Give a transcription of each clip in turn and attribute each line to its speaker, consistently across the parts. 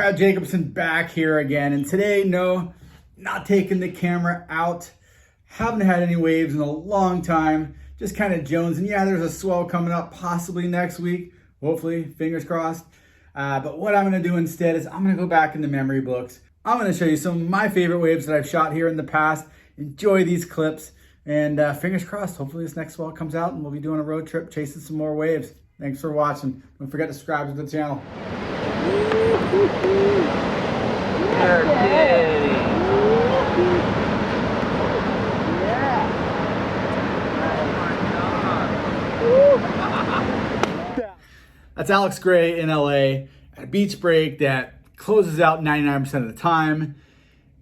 Speaker 1: Brad Jacobson back here again, and today, no, not taking the camera out. Haven't had any waves in a long time, just kind of jonesing. Yeah, there's a swell coming up possibly next week, hopefully, fingers crossed. But what I'm gonna do instead is I'm gonna go back in the memory books. I'm gonna show you some of my favorite waves that I've shot here in the past. Enjoy these clips, and fingers crossed, hopefully this next swell comes out and we'll be doing a road trip chasing some more waves. Thanks for watching. Don't forget to subscribe to the channel. That's Alex Gray in LA at a beach break that closes out 99% of the time.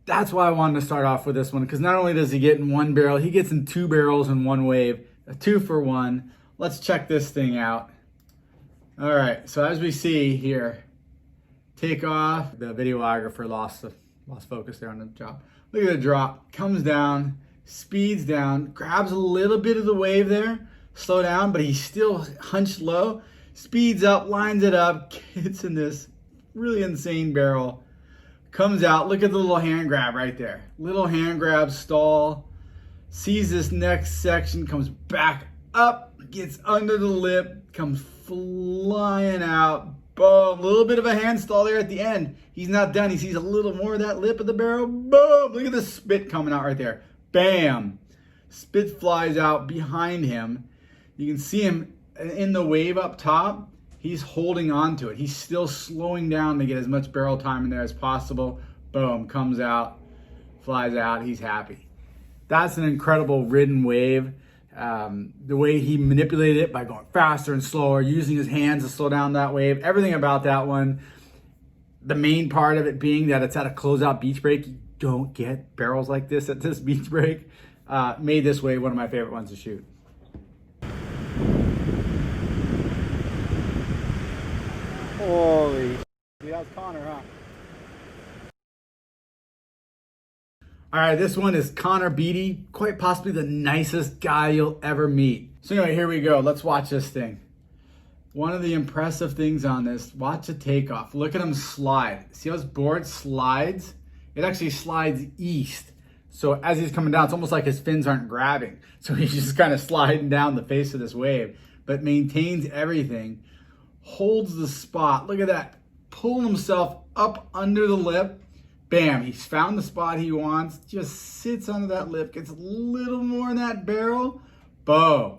Speaker 1: That's why I wanted to start off with this one, because not only does he get in one barrel, he gets in two barrels in one wave, a 2-for-1. Let's check this thing out. All right, so as we see here, take off. The videographer lost focus there on the drop. Look at the drop, comes down, speeds down, grabs a little bit of the wave there, slow down, but he's still hunched low, speeds up, lines it up, gets in this really insane barrel, comes out. Look at the little hand grab right there. Little hand grab stall, sees this next section, comes back up, gets under the lip, comes flying out. Boom, a little bit of a hand stall there at the end. He's not done. He sees a little more of that lip of the barrel. Boom, look at the spit coming out right there. Bam, spit flies out behind him. You can see him in the wave up top. He's holding on to it. He's still slowing down to get as much barrel time in there as possible. Boom, comes out, flies out. He's happy. That's an incredible ridden wave. The way he manipulated it by going faster and slower, using his hands to slow down that wave, everything about that one. The main part of it being that it's at a closeout beach break. You don't get barrels like this at this beach break. Made this wave one of my favorite ones to shoot. Holy, that's Conor, huh? All right, this one is Conor Beatty, quite possibly the nicest guy you'll ever meet. So anyway, here we go. Let's watch this thing. One of the impressive things on this, watch the takeoff. Look at him slide. See how his board slides? It actually slides east. So as he's coming down, it's almost like his fins aren't grabbing. So he's just kind of sliding down the face of this wave, but maintains everything, holds the spot. Look at that, pulling himself up under the lip. Bam, he's found the spot he wants, just sits under that lip, gets a little more in that barrel, boom,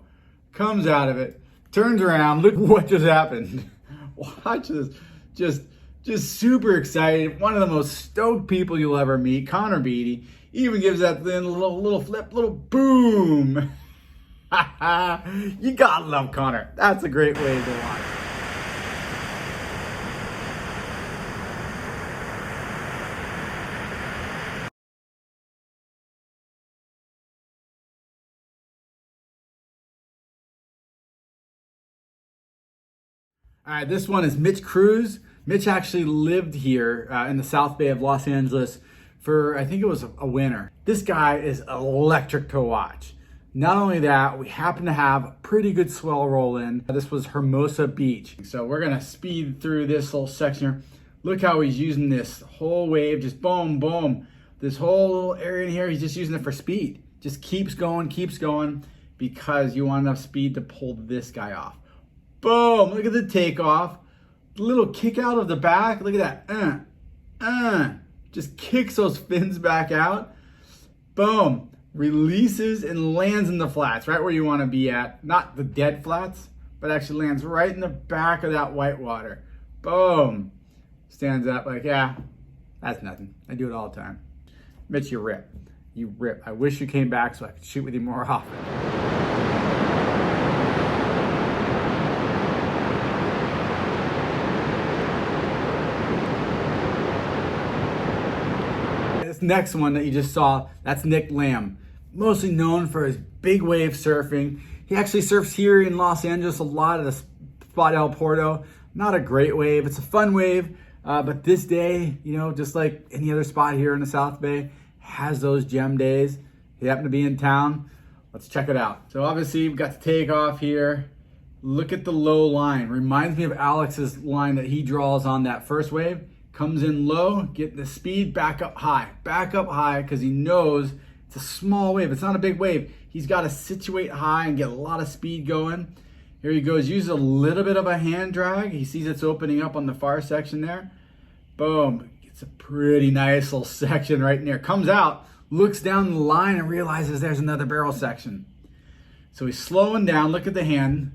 Speaker 1: comes out of it, turns around, look what just happened. Watch this, just super excited, one of the most stoked people you'll ever meet, Conor Beatty, even gives that thing a little flip, little boom. You gotta love Conor, that's a great way to watch. All right, this one is Mitch Cruz. Mitch actually lived here in the South Bay of Los Angeles for, I think it was a winter. This guy is electric to watch. Not only that, we happen to have a pretty good swell roll in. This was Hermosa Beach. So we're gonna speed through this little section here. Look how he's using this whole wave, just boom, boom. This whole little area in here, he's just using it for speed. Just keeps going, because you want enough speed to pull this guy off. Boom, look at the takeoff. The little kick out of the back, look at that. Just kicks those fins back out. Boom, releases and lands in the flats, right where you wanna be at. Not the dead flats, but actually lands right in the back of that white water. Boom, stands up like, yeah, that's nothing. I do it all the time. Mitch, you rip. You rip. I wish you came back so I could shoot with you more often. Next one that you just saw, that's Nick Lamb, mostly known for his big wave surfing. He actually surfs here in Los Angeles a lot at the spot El Porto. Not a great wave, it's a fun wave, but this day, you know, just like any other spot here in the South Bay, has those gem days. He happened to be in town. Let's check it out. So obviously we've got the takeoff here. Look at the low line. Reminds me of Alex's line that he draws on that first wave. Comes in low, getting the speed, back up high, because he knows it's a small wave. It's not a big wave. He's got to situate high and get a lot of speed going. Here he goes, uses a little bit of a hand drag. He sees it's opening up on the far section there. Boom, gets a pretty nice little section right in there. Comes out, looks down the line and realizes there's another barrel section. So he's slowing down, look at the hand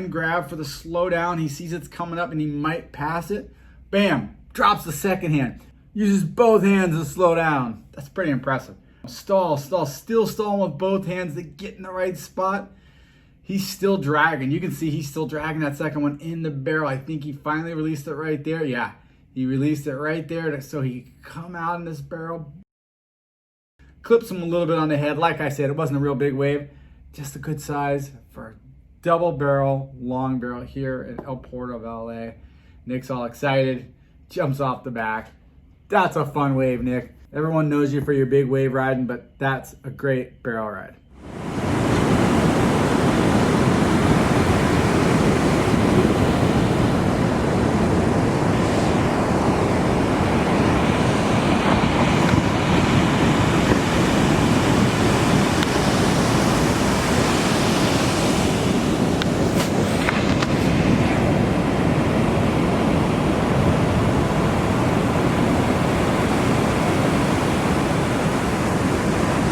Speaker 1: grab for the slow down. He sees it's coming up and he might pass it. Bam, drops the second hand. Uses both hands to slow down. That's pretty impressive. Still stalling with both hands to get in the right spot. He's still dragging. You can see he's still dragging that second one in the barrel. I think he finally released it right there. Yeah, he released it right there so he could come out in this barrel. Clips him a little bit on the head. Like I said, it wasn't a real big wave. Just a good size for a double barrel, long barrel here at El Porto of LA. Nick's all excited. Jumps off the back. That's a fun wave, Nick. Everyone knows you for your big wave riding, but that's a great barrel ride.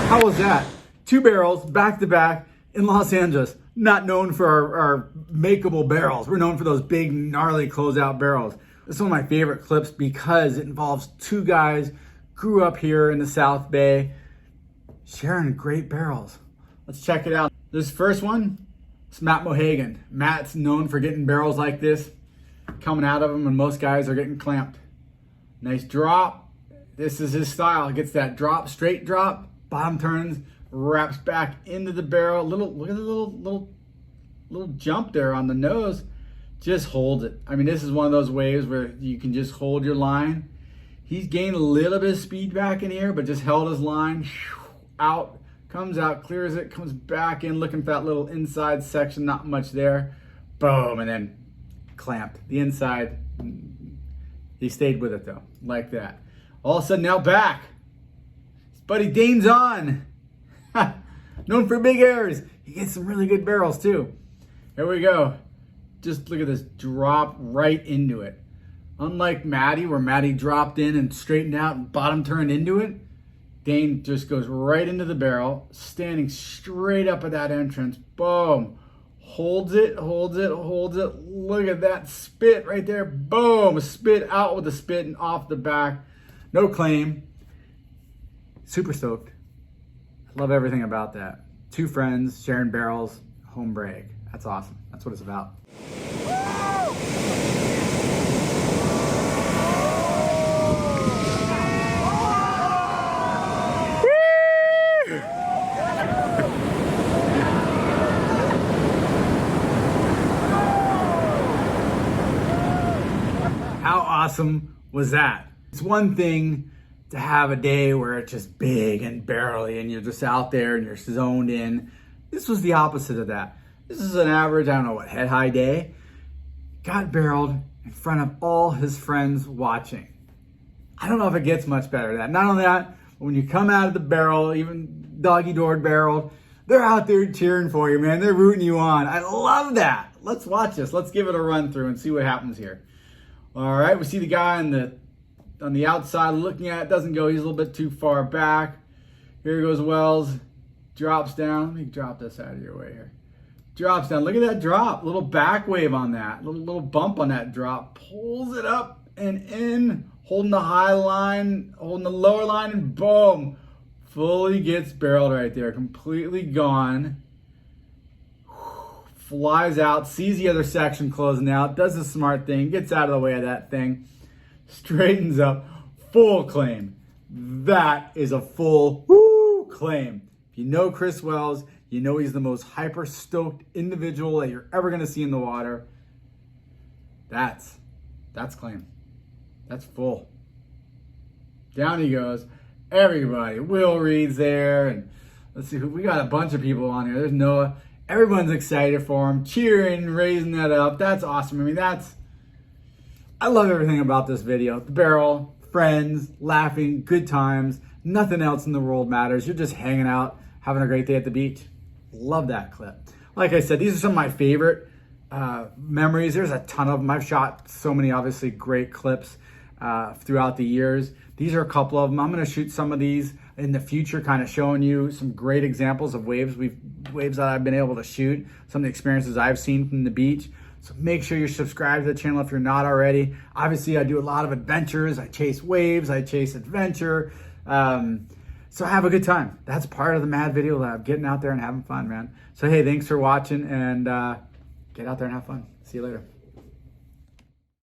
Speaker 1: How was that? 2 barrels back to back in Los Angeles. Not known for our makeable barrels. We're known for those big, gnarly closeout barrels. This is one of my favorite clips because it involves 2 guys, grew up here in the South Bay, sharing great barrels. Let's check it out. This first one, it's Matt Mohagen. Matt's known for getting barrels like this coming out of him when most guys are getting clamped. Nice drop. This is his style. Gets that drop, straight drop. Bottom turns, wraps back into the barrel. Look at the little jump there on the nose. Just holds it. I mean, this is one of those waves where you can just hold your line. He's gained a little bit of speed back in here, but just held his line. Out, comes out, clears it, comes back in, looking for that little inside section. Not much there. Boom, and then clamped. The inside, he stayed with it though, like that. All of a sudden, now back. Buddy Dane Zaun, known for big airs. He gets some really good barrels too. Here we go. Just look at this drop right into it. Unlike Matty, where Matty dropped in and straightened out and bottom turned into it, Dane just goes right into the barrel, standing straight up at that entrance. Boom. Holds it. Look at that spit right there. Boom. Spit out with the spit and off the back. No claim. Super stoked. Love everything about that. 2 friends sharing barrels, home break. That's awesome. That's what it's about. How awesome was that? It's one thing to have a day where it's just big and barrely and you're just out there and you're zoned in. This was the opposite of that. This is an average, I don't know what, head high day. Got barreled in front of all his friends watching. I don't know if it gets much better than that. Not only that, when you come out of the barrel, even doggy-doored barreled, they're out there cheering for you, man. They're rooting you on. I love that. Let's watch this. Let's give it a run through and see what happens here. All right, we see the guy on the outside looking at it. Doesn't go. He's a little bit too far back. Here goes Wells. Drops down. Let me drop this out of your way here. Drops down. Look at that drop. Little back wave on that. Little bump on that drop. Pulls it up and in. Holding the high line. Holding the lower line. And boom. Fully gets barreled right there. Completely gone. Flies out. Sees the other section closing out. Does the smart thing. Gets out of the way of that thing. Straightens up. Full claim. That is a full claim. If you know Chris Wells, you know he's the most hyper-stoked individual that you're ever going to see in the water. That's claim. That's full. Down he goes. Everybody. Will Reed's there. And let's see, we got a bunch of people on here. There's Noah. Everyone's excited for him. Cheering, raising that up. That's awesome. I mean, I love everything about this video. The barrel, friends, laughing, good times. Nothing else in the world matters. You're just hanging out, having a great day at the beach. Love that clip. Like I said, these are some of my favorite memories. There's a ton of them. I've shot so many, obviously, great clips throughout the years. These are a couple of them. I'm going to shoot some of these in the future, kind of showing you some great examples of waves that I've been able to shoot, some of the experiences I've seen from the beach. So make sure you're subscribed to the channel if you're not already. Obviously, I do a lot of adventures. I chase waves. I chase adventure. So have a good time. That's part of the Mad Video Lab, getting out there and having fun, man. So hey, thanks for watching, and get out there and have fun. See you later.